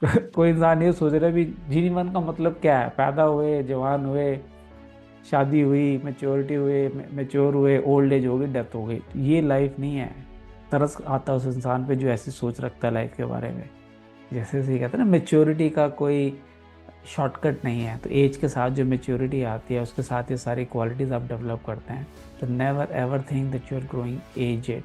कोई इंसान ये सोच रहा है भी जीवन का मतलब क्या है, पैदा हुए, जवान हुए, शादी हुई, मैच्योरिटी हुए, मैच्योर हुए, ओल्ड एज हो गई, डेथ हो गई। ये लाइफ नहीं है। तरस आता है उस इंसान पे जो ऐसी सोच रखता है लाइफ के बारे में। जैसे से कहते हैं ना, मेच्योरिटी का कोई शॉर्टकट नहीं है। तो एज के साथ जो मेच्योरिटी आती है उसके साथ ये सारी क्वालिटीज आप डेवलप करते हैं। तो never ever think that you are growing aged.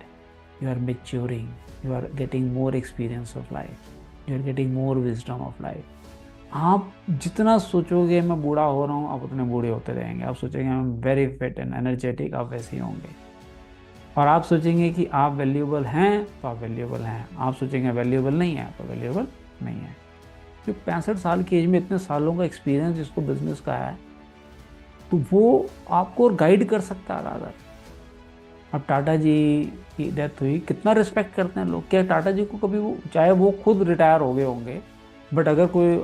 You are maturing, you are getting more experience of life, you are getting more wisdom of life. आप जितना सोचोगे मैं बूढ़ा हो रहा हूँ, आप उतने बूढ़े होते रहेंगे। आप सोचेंगे मैं वेरी फिट एंड एनर्जेटिक, आप वैसे ही होंगे। और आप सोचेंगे कि आप वैल्यूएबल हैं तो आप वैल्यूएबल हैं, आप सोचेंगे वैल्यूएबल नहीं है तो वैल्यूएबल नहीं है। जो 65 साल की एज में इतने सालों का एक्सपीरियंस जिसको बिजनेस का है, तो वो आपको और गाइड कर सकता है रादर। अब टाटा जी की डेथ हुई, कितना रिस्पेक्ट करते हैं लोग। क्या टाटा जी को कभी वो, चाहे वो खुद रिटायर हो गए होंगे, बट अगर कोई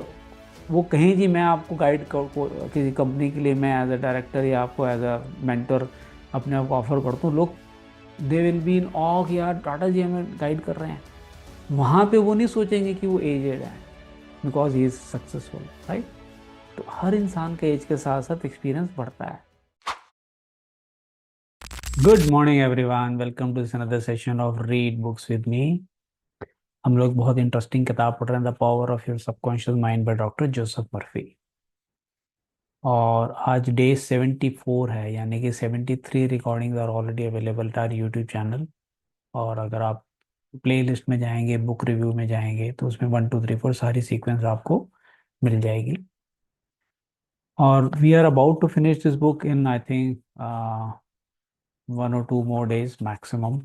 वो कहें जी मैं आपको गाइड कर किसी कंपनी के लिए, मैं एज अ डायरेक्टर या आपको एज अ मेंटर अपने आप को ऑफर करता हूँ, लोग दे विल बी इन ऑ कि यार टाटा जी हमें गाइड कर रहे हैं। वहां पे वो नहीं सोचेंगे कि वो एजेड है, because he is successful, right. तो हर इंसान के एज के साथ साथ एक्सपीरियंस बढ़ता है। Good morning everyone, welcome to this another session of read books with me. हम लोग बहुत इंटरेस्टिंग किताब पढ़ रहे हैं, the power of your subconscious mind by doctor Joseph Murphy. और आज डे 74 है, यानी कि 73 recordings are already available at our YouTube channel. और अगर आप प्ले लिस्ट में जाएंगे, बुक रिव्यू में जाएंगे, तो उसमें 1 2 3 4 सारी सीक्वेंस आपको मिल जाएगी। और we are about to finish this book in I think 1 or 2 more days maximum.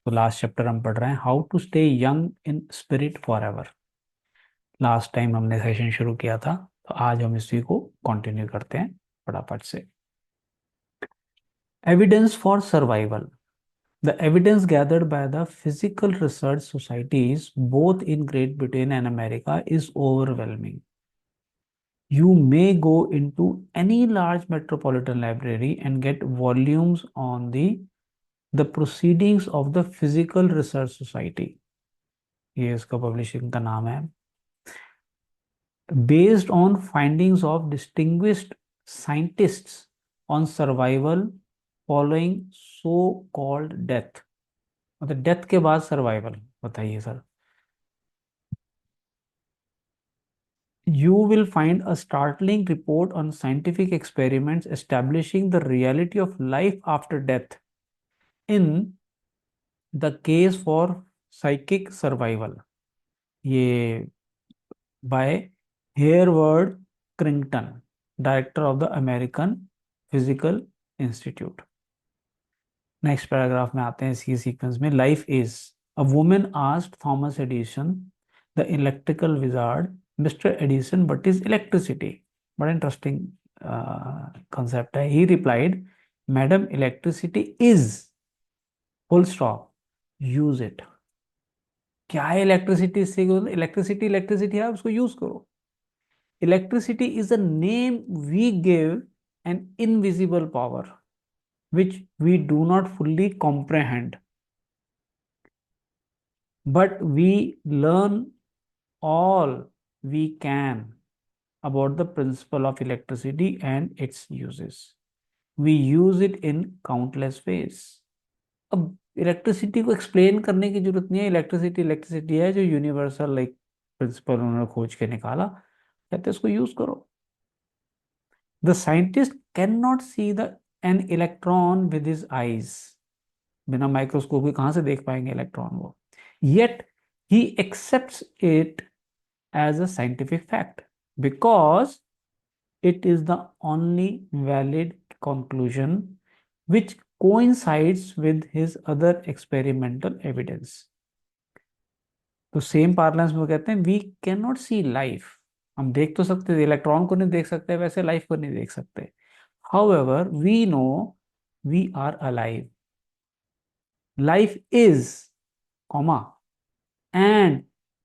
तो लास्ट चैप्टर हम पढ़ रहे हैं, how to stay young in spirit forever. Last time हमने सेशन शुरू किया था, तो आज हम इसी को कंटिन्यू करते हैं फटाफट से। Evidence for survival. The evidence gathered by the physical research societies both in Great Britain and America is overwhelming. You may go into any large metropolitan library and get volumes on the proceedings of the Physical Research Society. ये इसका publishing का नाम है। Based on findings of distinguished scientists on survival following so-called death। मतलब death के बाद survival, बताइए sir. You will find a startling report on scientific experiments establishing the reality of life after death in the case for psychic survival। ये by Hereward Carrington, director of the American physical institute. Next paragraph में आते हैं इसी sequence में। Life is a women asked Thomas Edison the electrical wizard, mister Edison what is electricity. बड़ा interesting concept है। He replied, madam electricity is full stop, use it. क्या है electricity? इससे इलेक्ट्रिसिटी इलेक्ट्रिसिटी है, उसको यूज करो। Electricity is a name we give an invisible power which we do not fully comprehend, but we learn all we can about the principle of electricity and its uses. We use it in countless ways. अब electricity को explain करने की जरूरत नहीं है। Electricity electricity है, जो universal like principal उन्होंने खोज के निकाला, कहते हैं उसको यूज करो। The scientist can not see the an electron with his eyes. बिना माइक्रोस्कोप के कहां से देख पाएंगे इलेक्ट्रॉन वो। Yet he accepts it as a scientific fact because it is the only valid conclusion which coincides with his other experimental evidence। तो same parlance में वो कहते हैं we can not see life. हम देख तो सकते थे, इलेक्ट्रॉन को नहीं देख सकते, वैसे लाइफ को नहीं देख सकते। However we know we are alive, life is, comma, and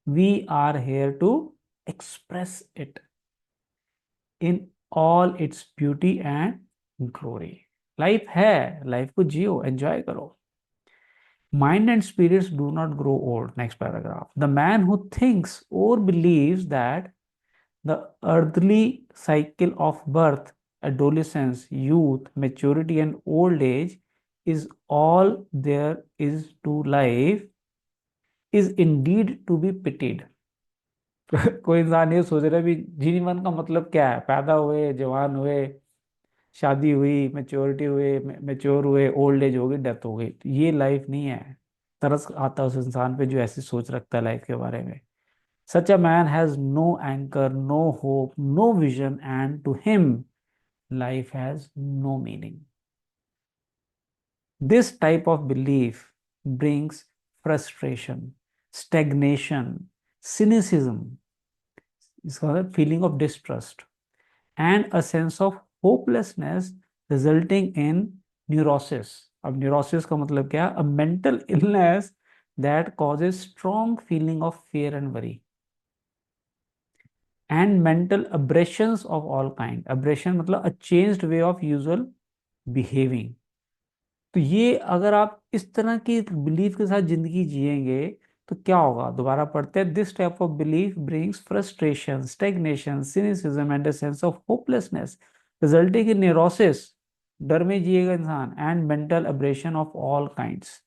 we are here to express it in all its beauty and glory। Life है, लाइफ को जियो, एंजॉय करो। Mind and spirits do not grow old. Next paragraph. The man who thinks or believes that the earthly cycle of birth, adolescence, youth, maturity, and old age is all there is to life is indeed to be pitied. कोई इंसान ये सोच रहा है भी जीवन का मतलब क्या है, पैदा हुए, जवान हुए, शादी हुई, मेच्योरिटी हुए, मेच्योर हुए, ओल्ड एज हो गई, डेथ हो गई, तो ये लाइफ नहीं है। तरस आता है उस इंसान पे जो ऐसी सोच रखता है लाइफ के बारे में। Such a man has no anchor, no hope, no vision, and to him life has no meaning. This type of belief brings frustration, stagnation, cynicism, इसका मतलब feeling of distrust, and a sense of hopelessness resulting in neurosis. अब neurosis का मतलब क्या? A mental illness that causes strong feeling of fear and worry and mental aberrations of all kind. Aberration मतलब a changed way of usual behaving. तो ये अगर आप इस तरह की बिलीफ के साथ जिंदगी जिएंगे तो क्या होगा? दोबारा पढ़ते हैं। This type of belief brings frustration, stagnation, cynicism and a sense of hopelessness resulting in neurosis, डर में जिएगा इंसान, and mental abrasion of all kinds.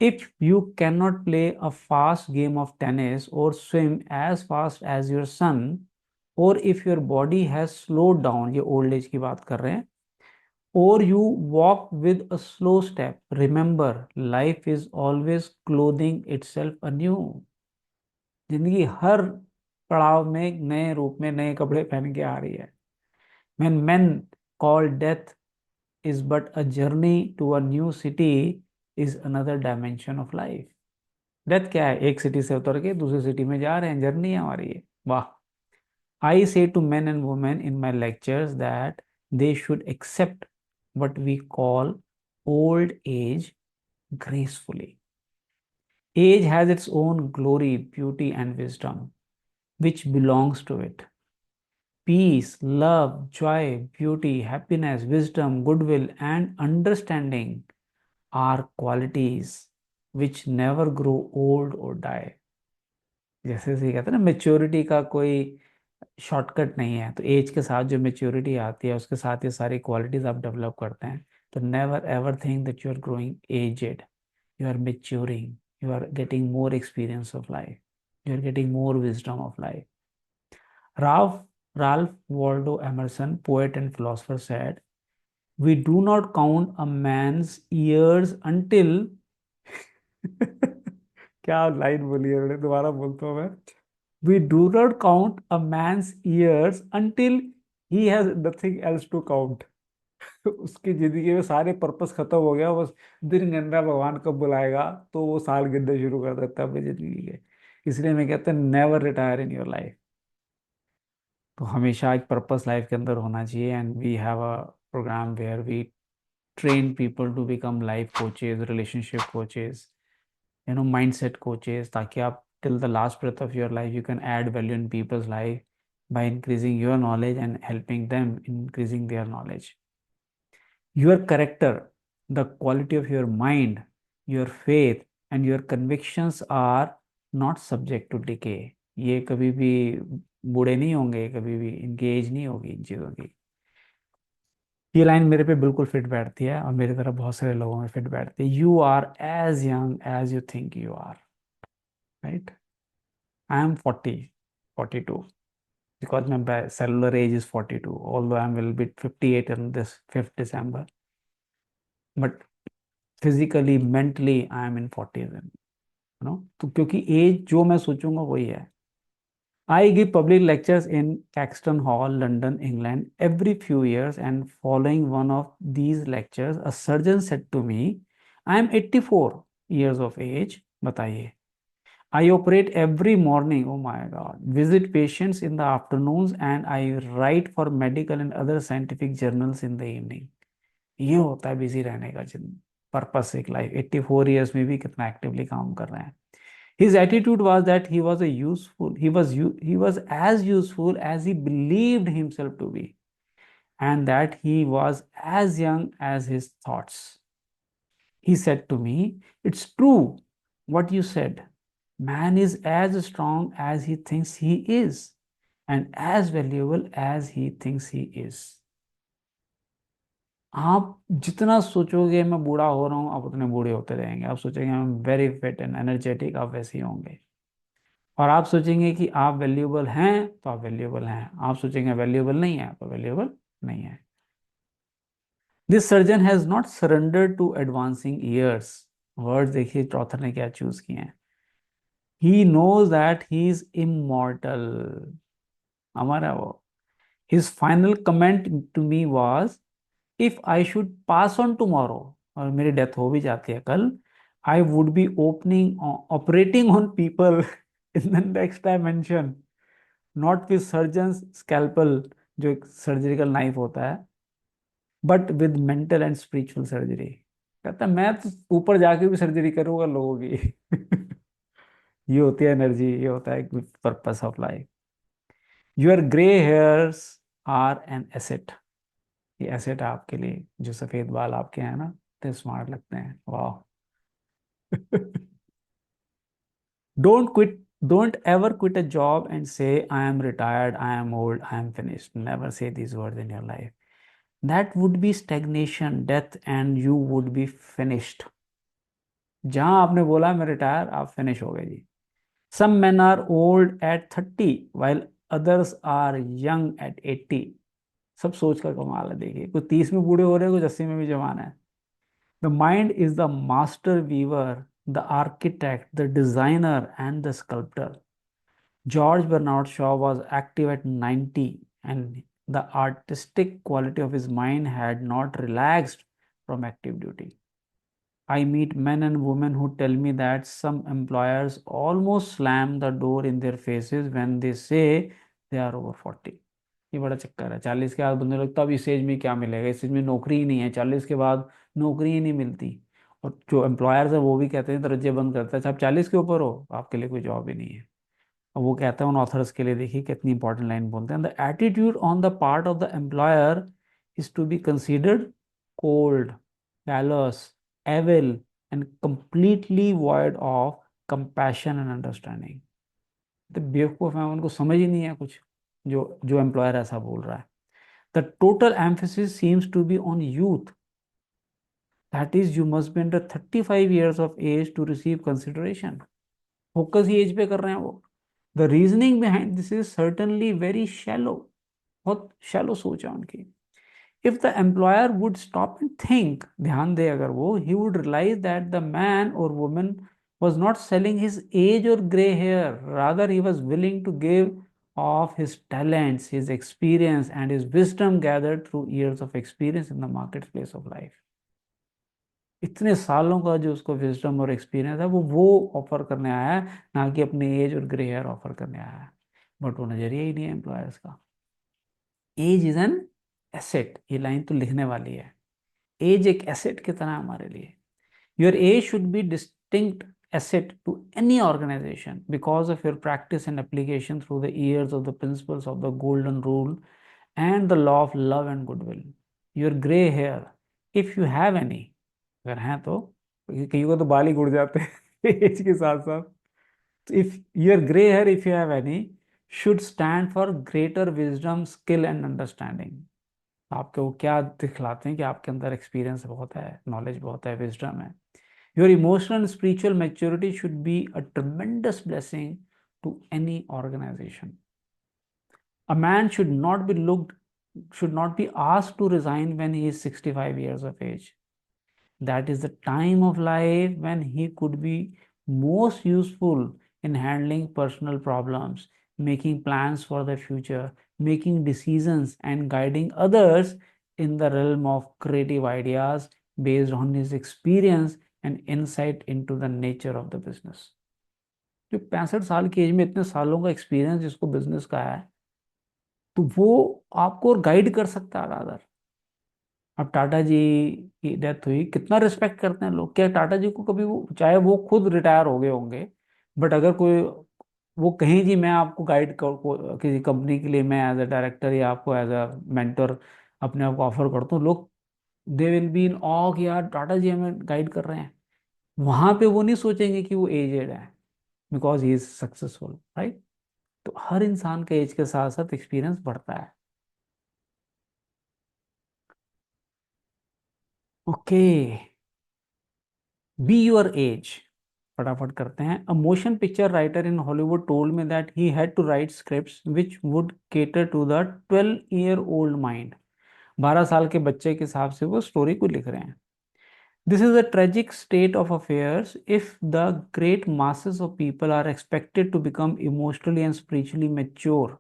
If you cannot play a fast game of tennis or swim as fast as your son, or if your body has slowed down, ये old age की बात कर रहे हैं, or you walk with a slow step, remember life is always clothing itself anew. जिंदगी हर पड़ाव में एक नए रूप में नए कपड़े पहन के आ रही है। When men call death is but a journey to a new city is another dimension of life. Death क्या है? एक सिटी से उतर के दूसरी सिटी में जा रहे हैं, जर्नी है हमारी ये। वाह। I say to men and women in my lectures that they should accept what we call old age gracefully. Age has its own glory, beauty, and wisdom, which belongs to it. Peace, love, joy, beauty, happiness, wisdom, goodwill, and understanding are qualities which never grow old or die. जैसे जैसे कहते हैं ना, maturity का कोई shortcut नहीं है, तो एज के साथ जो मेच्योरिटी आती है उसके साथ ये सारी क्वालिटीज आप डेवलप करते हैं। तो never ever think that you are growing aged, you are maturing, you are getting more experience of life, you are getting more wisdom of life. Ralph Waldo Emerson, poet and philosopher, said, we do not count a man's years until क्या line बोली है मैंने, दोबारा बोलता हूँ मैं। We do not count a man's years until he has nothing else to count. उसकी जिंदगी में सारे पर्पस खत्म हो गया, बस दिन गिनना भगवान कब बुलाएगा तो वो साल गिनना शुरू कर देता है अपनी जिंदगी के। इसलिए मैं कहता हूँ never retire in your life. तो हमेशा एक पर्पस लाइफ के अंदर होना चाहिए। And we have a program where we train people to become life coaches, relationship coaches, mindset coaches, ताकि आप till the last breath of your life you can add value in people's life by increasing your knowledge and helping them increasing their knowledge. Your character, the quality of your mind, your faith and your convictions are not subject to decay. ये कभी भी बूढ़े नहीं होंगे, कभी भी इनकी as नहीं होगी इन चीज़ों की। ये लाइन मेरे पे बिल्कुल फिट बैठती है और मेरी तरह बहुत सारे लोगों में फिट बैठती है। You are as young as you think you are, right? I am 42 because my cellular age is 42, although I will be 58 on this 5th December, but physically mentally I am in 40s, तो क्योंकि as जो मैं सोचूंगा वही है। I give public lectures in Caxton Hall, London, England, every few years, and following one of these lectures, a surgeon said to me, I am 84 years of age, बताइए. I operate every morning, oh my God, visit patients in the afternoons, and I write for medical and other scientific journals in the evening. ये होता है busy रहने का purpose एक life. 84 years में भी कितना एक्टिवली काम कर रहे हैं। His attitude was that he was a useful, he was as useful as he believed himself to be, and that he was as young as his thoughts. He said to me, "It's true what you said. Man is as strong as he thinks he is, and as valuable as he thinks he is." आप जितना सोचोगे मैं बूढ़ा हो रहा हूँ, आप उतने बूढ़े होते रहेंगे। आप सोचेंगे I am very fit and energetic, आप वैसे ही होंगे। और आप सोचेंगे कि आप वैल्यूएबल हैं, तो आप वैल्यूएबल हैं। आप सोचेंगे वैल्यूएबल नहीं है, तो वैल्यूएबल नहीं है। This surgeon has not surrendered to advancing years. Word देखिए ऑथर ने क्या चूज किए हैं। He knows that he is immortal. हमारा वो, his final comment to me was, if I should pass on tomorrow, और मेरी डेथ हो भी जाती है कल, I would be opening operating on people in the next dimension, not with surgeon scalpel, जो एक सर्जिकल नाइफ होता है, but with mental and spiritual surgery. कहता है मैं तो ऊपर जाके भी सर्जरी करूंगा लोगों की। ये होती है एनर्जी, ये होता है purpose of life. Your grey hairs are an asset. ये एसेट है आपके लिए, जो सफेद बाल आपके हैं ना, इतने स्मार्ट लगते हैं, वाह। Don't quit, don't ever quit a job and say I am retired, I am old, I am finished. Never say these words in your life. That would be stagnation, death, and you would be finished. जहां आपने बोला मैं retire, आप finish हो गए जी। सम men are old at 30 while others are young at 80। सब सोच का कमाल है। देखिए, कुछ 30 में बूढ़े हो रहे हैं, कुछ 80 में भी जवान है। The mind is the master weaver, the architect, the designer and the sculptor. George Bernard Shaw was active at 90, and the artistic quality of his mind had not relaxed from active duty. I meet men and women who tell me that some employers almost slam the door in their faces when they say they are over 40। ये बड़ा चक्कर है। 40 के बाद बंदे लगता है अब इस एज में क्या मिलेगा, इस एज में नौकरी ही नहीं है, 40 के बाद नौकरी ही नहीं मिलती। और जो एम्प्लॉयर्स है वो भी कहते हैं, दरवाजे बंद करते हैं, अच्छा आप 40 के ऊपर हो, आपके लिए कोई जॉब ही नहीं है। और वो कहता है उन ऑथर्स के लिए, देखिए कितनी इंपॉर्टेंट लाइन बोलते हैं, the attitude on the part of the employer is to be considered cold, callous, evil and completely void of compassion and understanding. तो बेवकूफ है, उनको समझ ही नहीं है कुछ, जो जो एम्प्लॉयर ऐसा बोल रहा है। The total emphasis seems to be on youth, that is you must be under 35 years of age to receive consideration. Focus ही एज पे कर रहे हैं वो। The reasoning behind this is certainly very shallow. बहुत शैलो सोच है उनकी। If the employer would stop and think, ध्यान दे अगर वो, he would realize that the man और woman was not selling his age or gray hair, rather he was willing to give of his talents, his experience and his wisdom gathered through years of experience in the marketplace of life। इतने सालों का जो उसको wisdom और experience है, वो offer करने आया है, ना कि अपनी एज और ग्रे हेयर ऑफर करने आया है। बट वो नजरिया ही नहीं है एम्प्लॉयर्स का। एज इज एन एसेट, ये लाइन तो लिखने वाली है। एज एक एसेट की तरह हमारे लिए। Your age should be distinct asset to any organization because of your practice and application through the years of the principles of the golden rule and the law of love and goodwill। your gray hair, if you have any, अगर हैं तो, कईयों को तो बाल ही उड़ जाते हैं एज के साथ साथ। If your grey hair, if you have any, should stand for greater wisdom, skill and understanding. आपके वो क्या दिखलाते हैं कि आपके अंदर एक्सपीरियंस बहुत है, नॉलेज बहुत है, विजडम है। Your emotional and spiritual maturity should be a tremendous blessing to any organization. A man should not be asked to resign when he is 65 years of age। That is the time of life when he could be most useful in handling personal problems, making plans for the future, making decisions, and guiding others in the realm of creative ideas based on his experience and insight into the nature of the business। जो 65 साल की as में इतने सालों का experience जिसको business का है, तो वो आपको और गाइड कर सकता है रादर। अब टाटा जी की डेथ हुई, कितना रिस्पेक्ट करते हैं लोग। क्या टाटा जी को कभी वो, चाहे वो खुद रिटायर हो गए होंगे, बट अगर कोई वो कहीं जी मैं आपको गाइड कर किसी कंपनी के लिए, मैं एज अ डायरेक्टर या आपको एज अ मेंटर अपने आप को ऑफर करता हूँ, लोग दे विल बी इन ऑ कि यार टाटा जी हमें गाइड कर रहे हैं। वहां पे वो नहीं सोचेंगे कि वो एजेड है, because he is successful, right. तो हर इंसान के एज के साथ साथ एक्सपीरियंस बढ़ता है। Okay, be your age. फटाफट करते हैं। A motion picture writer in Hollywood told me that he had to write scripts which would cater to the 12 year old mind. 12 साल के बच्चे के हिसाब से वो स्टोरी को लिख रहे हैं। This is a tragic state of affairs if the great masses of people are expected to become emotionally and spiritually mature.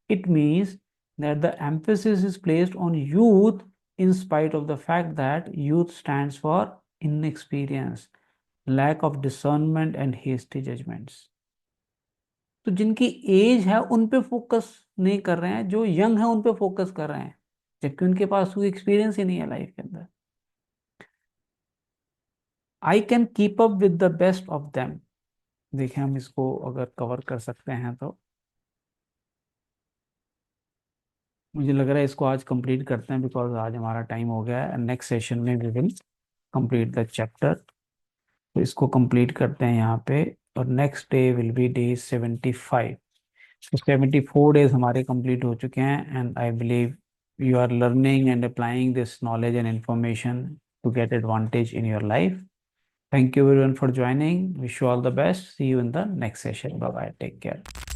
It means that the emphasis is placed on youth in spite of the fact that youth stands for inexperience, lack of discernment, and hasty judgments. तो जिनकी as है उन पे focus नहीं कर रहे हैं, जो यंग है उन पे फोकस कर रहे हैं, जबकि उनके पास कोई एक्सपीरियंस ही नहीं है लाइफ के अंदर। I can keep up with the best of them. देखें हम इसको अगर कवर कर सकते हैं तो मुझे लग रहा है इसको आज कंप्लीट करते हैं, बिकॉज आज हमारा टाइम हो गया है। नेक्स्ट सेशन में we will complete the chapter. तो इसको कंप्लीट करते हैं यहाँ पे। और next day will be day 75। तो 74 डेज हमारे कंप्लीट हो चुके हैं, and I believe you are learning and applying this knowledge and information to get advantage in your life. Thank you everyone for joining. Wish you all the best. See you in the next session. Bye bye. Take care.